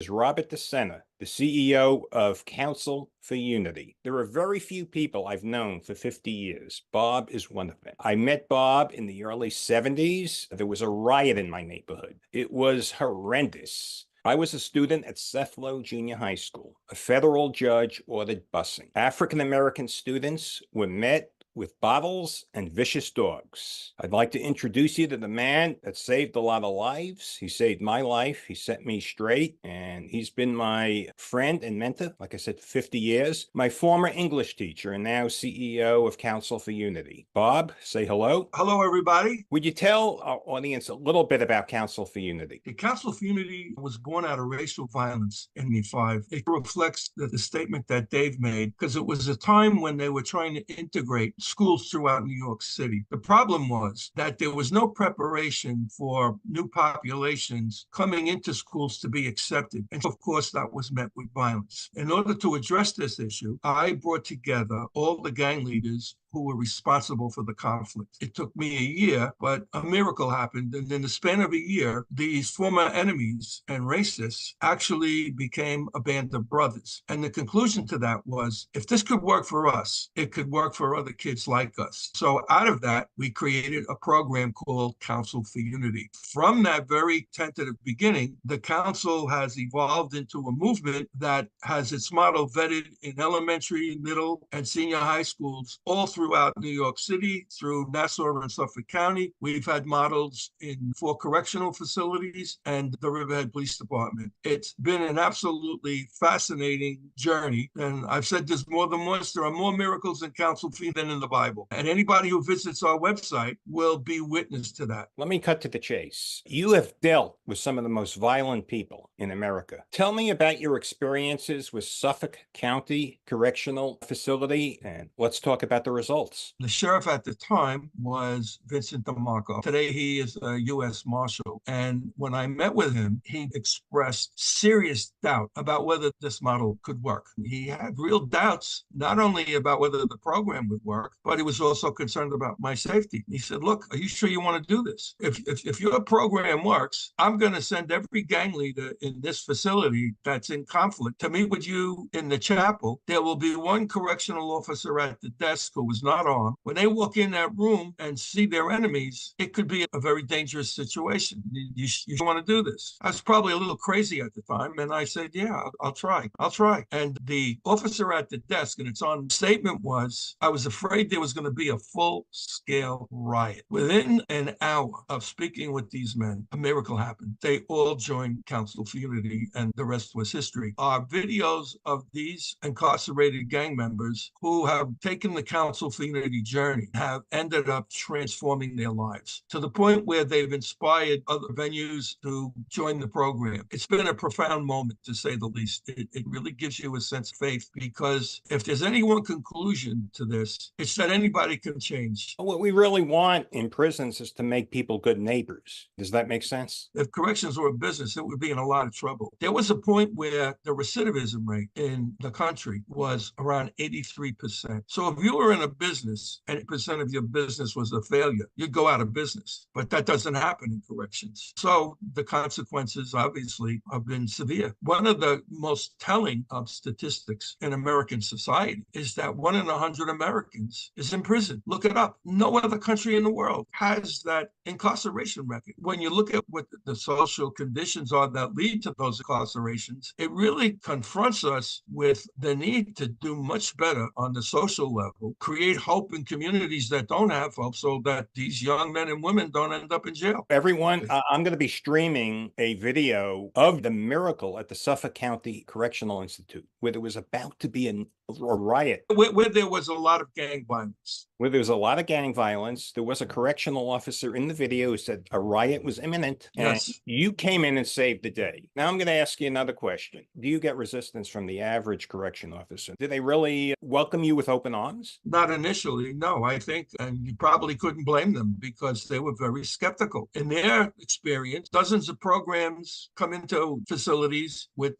Is Robert DeSena, the CEO of Council for Unity. There are very few people I've known for 50 years. Bob is one of them. I met Bob in the early 70s. There was a riot in my neighborhood. It was horrendous. I was a student at Cethlo Junior High School. A federal judge ordered busing. African-American students were met with bottles and vicious dogs. I'd like to introduce you to the man that saved a lot of lives. He saved my life. He set me straight, and he's been my friend and mentor, like I said, for 50 years. My former English teacher and now CEO of Council for Unity. Bob, say hello. Hello, everybody. Would you tell our audience a little bit about Council for Unity? The Council for Unity was born out of racial violence in '85. It reflects the statement that Dave made, because it was a time when they were trying to integrate schools throughout New York City. The problem was that there was no preparation for new populations coming into schools to be accepted. And of course, that was met with violence. In order to address this issue, I brought together all the gang leaders who were responsible for the conflict. It took me a year, but a miracle happened. And in the span of a year, these former enemies and racists actually became a band of brothers. And the conclusion to that was, if this could work for us, it could work for other kids like us. So out of that, we created a program called Council for Unity. From that very tentative beginning, the council has evolved into a movement that has its motto vetted in elementary, middle, and senior high schools, all throughout New York City, through Nassau and Suffolk County. We've had models in 4 correctional facilities and the Riverhead Police Department. It's been an absolutely fascinating journey. And I've said this more than once, there are more miracles in Council for Unity than in the Bible. And anybody who visits our website will be witness to that. Let me cut to the chase. You have dealt with some of the most violent people in America. Tell me about your experiences with Suffolk County Correctional Facility, and let's talk about the results. The sheriff at the time was Vincent DeMarco. Today, he is a U.S. Marshal. And when I met with him, he expressed serious doubt about whether this model could work. He had real doubts, not only about whether the program would work, but he was also concerned about my safety. He said, look, are you sure you want to do this? If your program works, I'm going to send every gang leader in this facility that's in conflict to meet with you in the chapel. There will be one correctional officer at the desk who was not on. When they walk in that room and see their enemies, it could be a very dangerous situation. You want to do this. I was probably a little crazy at the time, and I said, yeah, I'll try. And the officer at the desk, and its on statement was, I was afraid there was going to be a full-scale riot. Within an hour of speaking with these men, a miracle happened. They all joined Council for Unity, and the rest was history. Our videos of these incarcerated gang members who have taken the Council for Unity journey have ended up transforming their lives to the point where they've inspired other venues to join the program. It's been a profound moment, to say the least. It really gives you a sense of faith, because if there's any one conclusion to this, it's that anybody can change. What we really want in prisons is to make people good neighbors. Does that make sense? If corrections were a business, it would be in a lot of trouble. There was a point where the recidivism rate in the country was around 83%. So if you were in a business and 80% of your business was a failure, you'd go out of business. But that doesn't happen in corrections. So the consequences, obviously, have been severe. One of the most telling statistics in American society is that 1 in 100 Americans is in prison. Look it up. No other country in the world has that incarceration record. When you look at what the social conditions are that lead to those incarcerations, it really confronts us with the need to do much better on the social level, create hope in communities that don't have hope, so that these young men and women don't end up in jail. Everyone, I'm going to be streaming a video of the miracle at the Suffolk County Correctional Institute, where there was about to be a riot. Where there was a lot of gang violence. Where there was a lot of gang violence. There was a correctional officer in the video who said a riot was imminent. Yes. And you came in and saved the day. Now I'm going to ask you another question. Do you get resistance from the average correction officer? Do they really welcome you with open arms? Not initially, no. I think, and you probably couldn't blame them, because they were very skeptical. In their experience, dozens of programs come into facilities with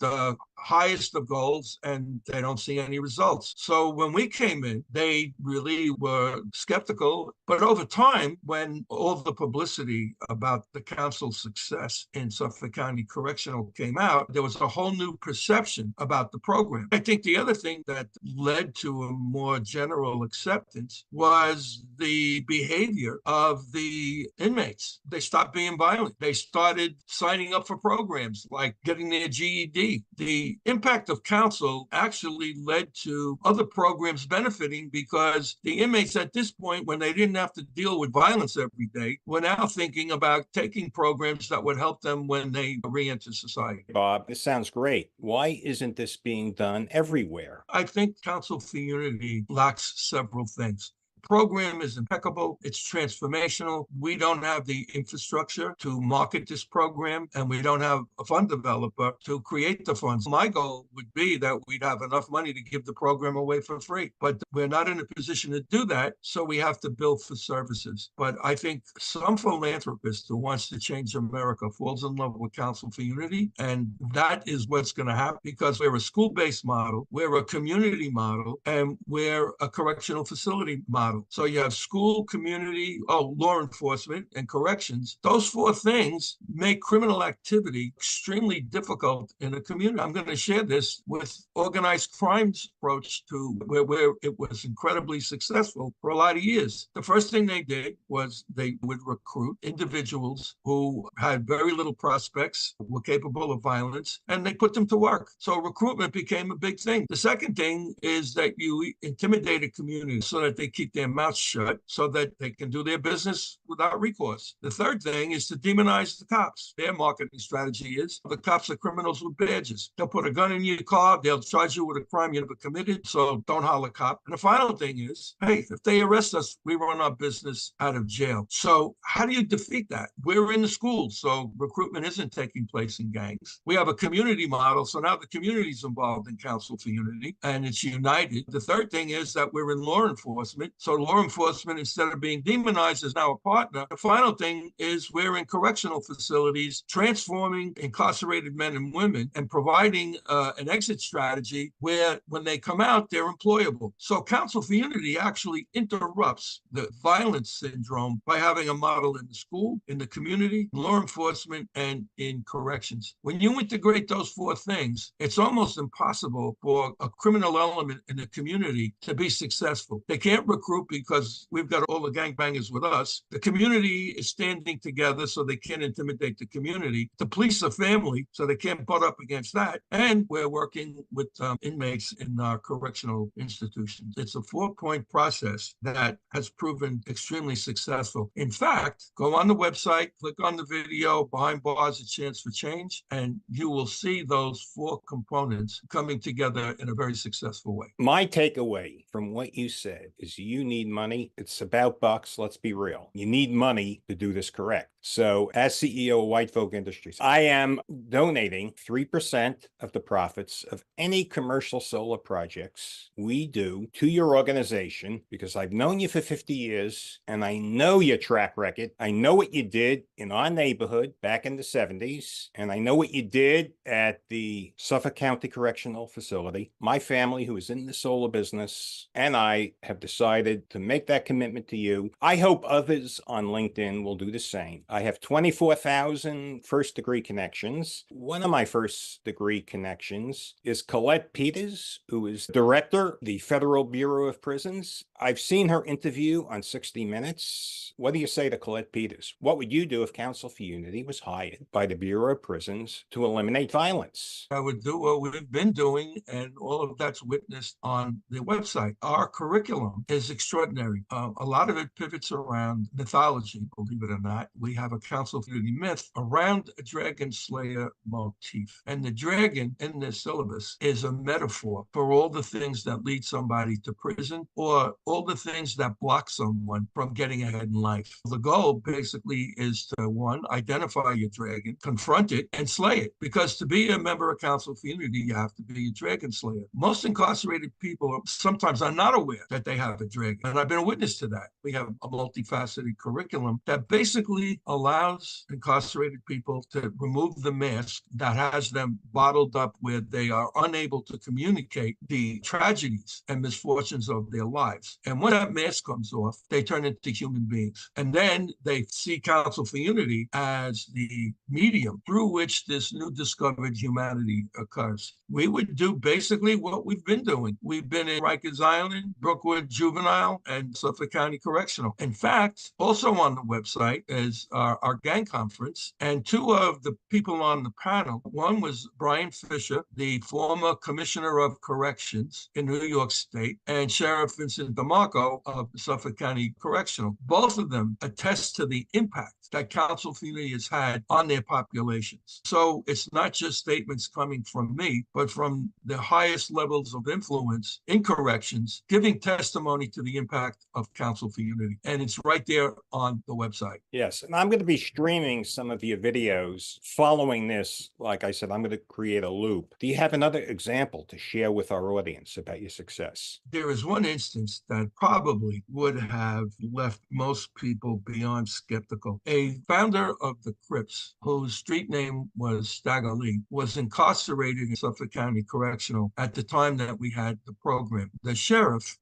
highest of goals and they don't see any results. So when we came in, they really were skeptical. But over time, when all the publicity about the council's success in Suffolk County Correctional came out, there was a whole new perception about the program. I think the other thing that led to a more general acceptance was the behavior of the inmates. They stopped being violent. They started signing up for programs like getting their GED. The impact of counsel actually led to other programs benefiting because the inmates at this point, when they didn't have to deal with violence every day, were now thinking about taking programs that would help them when they re-enter society. Bob, this sounds great. Why isn't this being done everywhere? I think Council for Unity lacks several things. Program is impeccable. It's transformational. We don't have the infrastructure to market this program, and we don't have a fund developer to create the funds. My goal would be that we'd have enough money to give the program away for free, but we're not in a position to do that, so we have to bill for services. But I think some philanthropist who wants to change America falls in love with Council for Unity, and that is what's going to happen because we're a school-based model, we're a community model, and we're a correctional facility model. So you have school, community, law enforcement, and corrections. Those four things make criminal activity extremely difficult in a community. I'm going to share this with organized crime's approach to where it was incredibly successful for a lot of years. The first thing they did was they would recruit individuals who had very little prospects, were capable of violence, and they put them to work. So recruitment became a big thing. The second thing is that you intimidate a community so that they keep their mouth shut so that they can do their business without recourse. The third thing is to demonize the cops. Their marketing strategy is the cops are criminals with badges. They'll put a gun in your car. They'll charge you with a crime you never committed. So don't holler cop. And the final thing is, hey, if they arrest us, we run our business out of jail. So how do you defeat that? We're in the schools, so recruitment isn't taking place in gangs. We have a community model. So now the community's involved in Council for Unity and it's united. The third thing is that we're in law enforcement. So law enforcement, instead of being demonized, is now a partner. The final thing is we're in correctional facilities, transforming incarcerated men and women and providing an exit strategy where when they come out, they're employable. So Council for Unity actually interrupts the violence syndrome by having a model in the school, in the community, law enforcement, and in corrections. When you integrate those four things, it's almost impossible for a criminal element in the community to be successful. They can't recruit because we've got all the gangbangers with us. The community is standing together so they can't intimidate the community. The police are family, so they can't butt up against that. And we're working with inmates in our correctional institutions. It's a 4-point process that has proven extremely successful. In fact, go on the website, click on the video, Behind Bars, A Chance for Change, and you will see those 4 components coming together in a very successful way. My takeaway from what you said is you need money. It's about bucks. Let's be real. You need money to do this correct. So as CEO of White Folk Industries, I am donating 3% of the profits of any commercial solar projects we do to your organization because I've known you for 50 years and I know your track record. I know what you did in our neighborhood back in the 70s, and I know what you did at the Suffolk County Correctional Facility. My family, who is in the solar business, and I have decided to make that commitment to you. I hope others on LinkedIn will do the same. I have 24,000 first-degree connections. One of my first-degree connections is Colette Peters, who is director of the Federal Bureau of Prisons. I've seen her interview on 60 Minutes. What do you say to Colette Peters? What would you do if Council for Unity was hired by the Bureau of Prisons to eliminate violence? I would do what we've been doing, and all of that's witnessed on the website. Our curriculum is extraordinary. A lot of it pivots around mythology, believe it or not. We have a Council for Unity myth around a dragon slayer motif. And the dragon in this syllabus is a metaphor for all the things that lead somebody to prison or all the things that block someone from getting ahead in life. The goal basically is to, one, identify your dragon, confront it, and slay it. Because to be a member of Council for Unity, you have to be a dragon slayer. Most incarcerated people sometimes are not aware that they have a dragon. And I've been a witness to that. We have a multifaceted curriculum that basically allows incarcerated people to remove the mask that has them bottled up where they are unable to communicate the tragedies and misfortunes of their lives. And when that mask comes off, they turn into human beings. And then they see Council for Unity as the medium through which this new discovered humanity occurs. We would do basically what we've been doing. We've been in Rikers Island, Brookwood Juvenile, and Suffolk County Correctional. In fact, also on the website is our gang conference. And two of the people on the panel, one was Brian Fischer, the former Commissioner of Corrections in New York State, and Sheriff Vincent DeMarco of Suffolk County Correctional. Both of them attest to the impact that Council for Unity has had on their populations. So it's not just statements coming from me, but from the highest levels of influence in corrections, giving testimony to the impact of Council for Unity. And it's right there on the website. Yes, and I'm going to be streaming some of your videos following this. Like I said, I'm going to create a loop. Do you have another example to share with our audience about your success? There is one instance that probably would have left most people beyond skeptical. A founder of the Crips, whose street name was Stagger Lee, was incarcerated in Suffolk County Correctional at the time that we had the program. The sheriff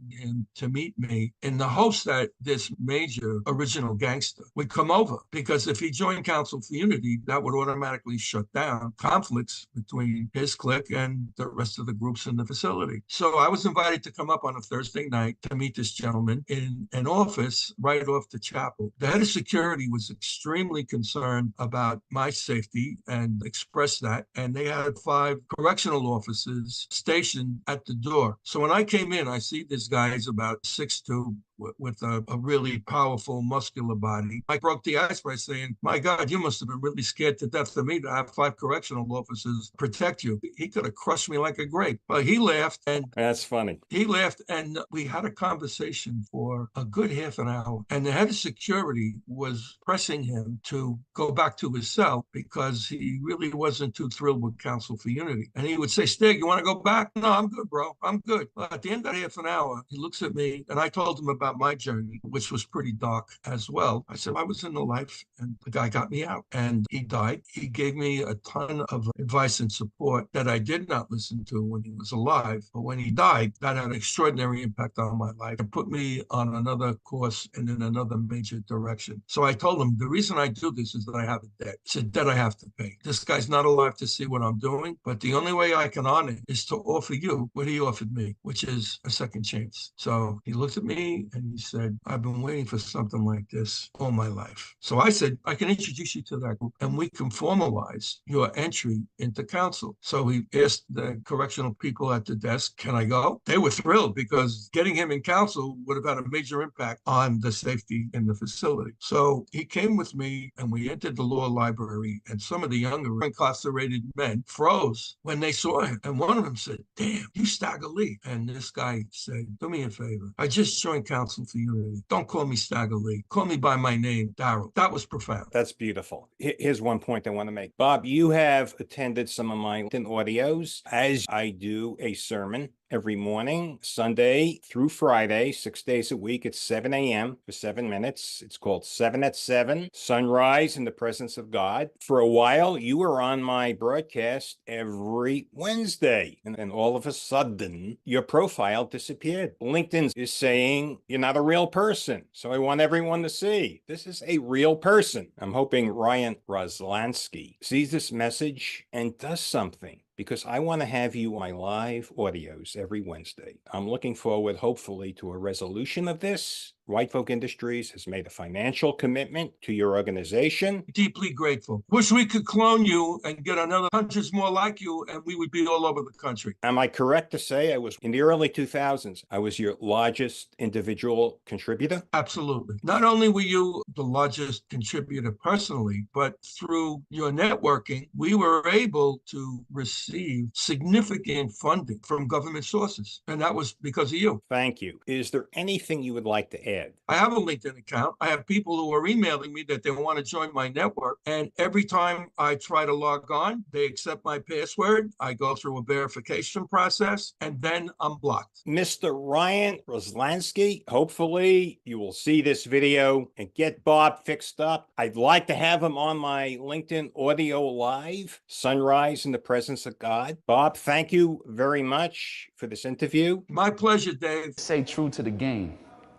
him to meet me in the hopes that this major original gangster would come over, because if he joined Council for Unity, that would automatically shut down conflicts between his clique and the rest of the groups in the facility. So I was invited to come up on a Thursday night to meet this gentleman in an office right off the chapel. The head of security was extremely concerned about my safety and expressed that, and they had 5 correctional officers stationed at the door. So when I came in, I see this guy is about 6'2", with a really powerful, muscular body. I broke the ice by saying, my God, you must have been really scared to death of me to have 5 correctional officers protect you. He could have crushed me like a grape. But he laughed, and that's funny. He laughed, and we had a conversation for a good half an hour. And the head of security was pressing him to go back to his cell because he really wasn't too thrilled with Council for Unity. And he would say, Stig, you want to go back? No, I'm good, bro. I'm good. But at the end of half an hour, he looks at me, and I told him about my journey, which was pretty dark as well. I said, I was in the life, and the guy got me out, and he died. He gave me a ton of advice and support that I did not listen to when he was alive. But when he died, that had an extraordinary impact on my life and put me on another course and in another major direction. So I told him, the reason I do this is that I have a debt. It's a debt I have to pay. This guy's not alive to see what I'm doing, but the only way I can honor it is to offer you what he offered me, which is a second chance. So he looked at me and he said, I've been waiting for something like this all my life. So I said, I can introduce you to that group and we can formalize your entry into council. So he asked the correctional people at the desk, can I go? They were thrilled because getting him in council would have had a major impact on the safety in the facility. So he came with me and we entered the law library, and some of the younger incarcerated men froze when they saw him. And one of them said, damn, you Stagger Lee. And this guy said, do me a favor. I just joined Council for Unity. Don't call me Stagger Lee. Call me by my name, Darryl. That was profound. That's beautiful. Here's one point I want to make. Bob, you have attended some of my audios as I do a sermon every morning, Sunday through Friday, 6 days a week at 7 a.m. for 7 minutes. It's called 7 at 7, Sunrise in the Presence of God. For a while, you were on my broadcast every Wednesday, and then all of a sudden, your profile disappeared. LinkedIn is saying you're not a real person. So I want everyone to see this is a real person. I'm hoping Ryan Roslansky sees this message and does something, because I want to have you on my live audios every Wednesday. I'm looking forward, hopefully, to a resolution of this. White Folk Industries has made a financial commitment to your organization. Deeply grateful. Wish we could clone you and get another hundreds more like you, and we would be all over the country. Am I correct to say I was, in the early 2000s, I was your largest individual contributor? Absolutely. Not only were you the largest contributor personally, but through your networking, we were able to receive significant funding from government sources. And that was because of you. Thank you. Is there anything you would like to add ahead. I have a LinkedIn account. I have people who are emailing me that they want to join my network. And every time I try to log on, they accept my password. I go through a verification process, and then I'm blocked. Mr. Ryan Roslansky, hopefully you will see this video and get Bob fixed up. I'd like to have him on my LinkedIn audio live, Sunrise in the Presence of God. Bob, thank you very much for this interview. My pleasure, Dave. Stay true to the game.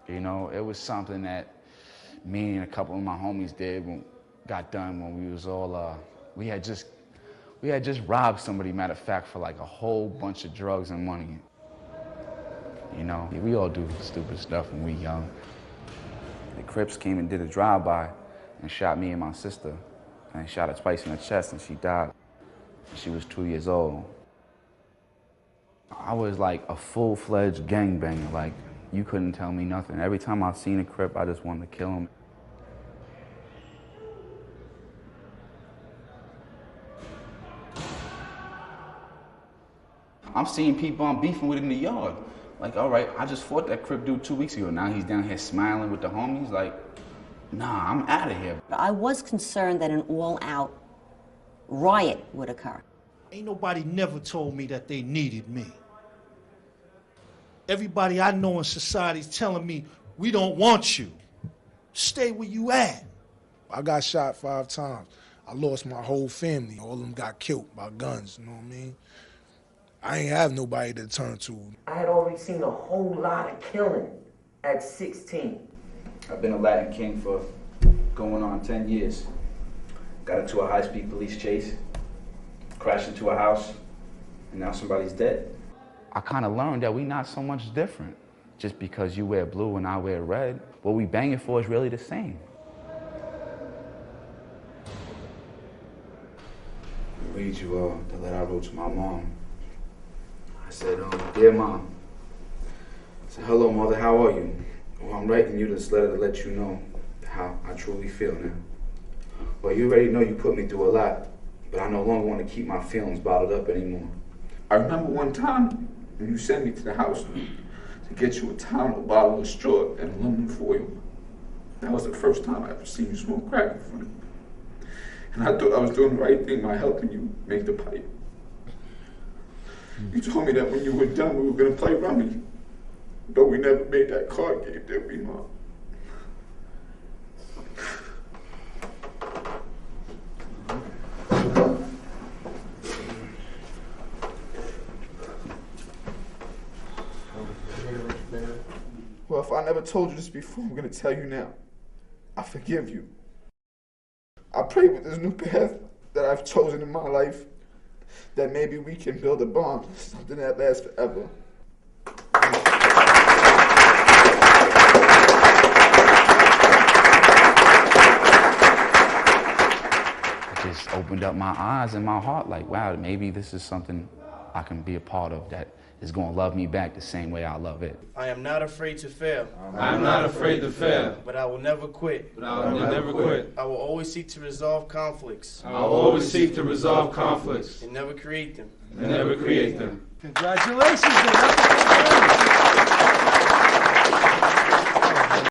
You know, it was something that me and a couple of my homies did when got done when we was all we had just robbed somebody, matter of fact, for like a whole bunch of drugs and money. You know, we all do stupid stuff when we young. The Crips came and did a drive-by and shot me and my sister, and shot her twice in the chest, and she died. She was 2 years old. I was like a full-fledged gangbanger. Like, you couldn't tell me nothing. Every time I seen a Crip, I just wanted to kill him. I'm seeing people I'm beefing with in the yard. Like, all right, I just fought that Crip dude 2 weeks ago. Now he's down here smiling with the homies. Like, nah, I'm out of here. I was concerned that an all-out riot would occur. Ain't nobody never told me that they needed me. Everybody I know in society is telling me, we don't want you. Stay where you at. I got shot 5 times. I lost my whole family. All of them got killed by guns, you know what I mean? I ain't have nobody to turn to. I had already seen a whole lot of killing at 16. I've been a Latin King for going on 10 years. Got into a high-speed police chase, crashed into a house, and now somebody's dead. I kind of learned that we not so much different. Just because you wear blue and I wear red, what we banging for is really the same. I read you the letter I wrote to my mom. I said, dear Mom, I said, hello, Mother, how are you? Well, I'm writing you this letter to let you know how I truly feel now. Well, you already know you put me through a lot, but I no longer want to keep my feelings bottled up anymore. I remember one time when you sent me to the house to get you a towel, a bottle of straw, and aluminum foil. That was the first time I ever seen you smoke crack in front of me. And I thought I was doing the right thing by helping you make the pipe. You told me that when you were done, we were going to play rummy. But we never made that card game, did we, Mom? Well, if I never told you this before, I'm going to tell you now. I forgive you. I pray with this new path that I've chosen in my life that maybe we can build a bond, something that lasts forever. It just opened up my eyes and my heart, like, wow, maybe this is something I can be a part of that is going to love me back the same way I love it. I am not afraid to fail. I am not afraid to fail. But I will never quit. But I will never quit. I will always seek to resolve conflicts. I will always seek to resolve conflicts. And never create them. And never create them. Congratulations.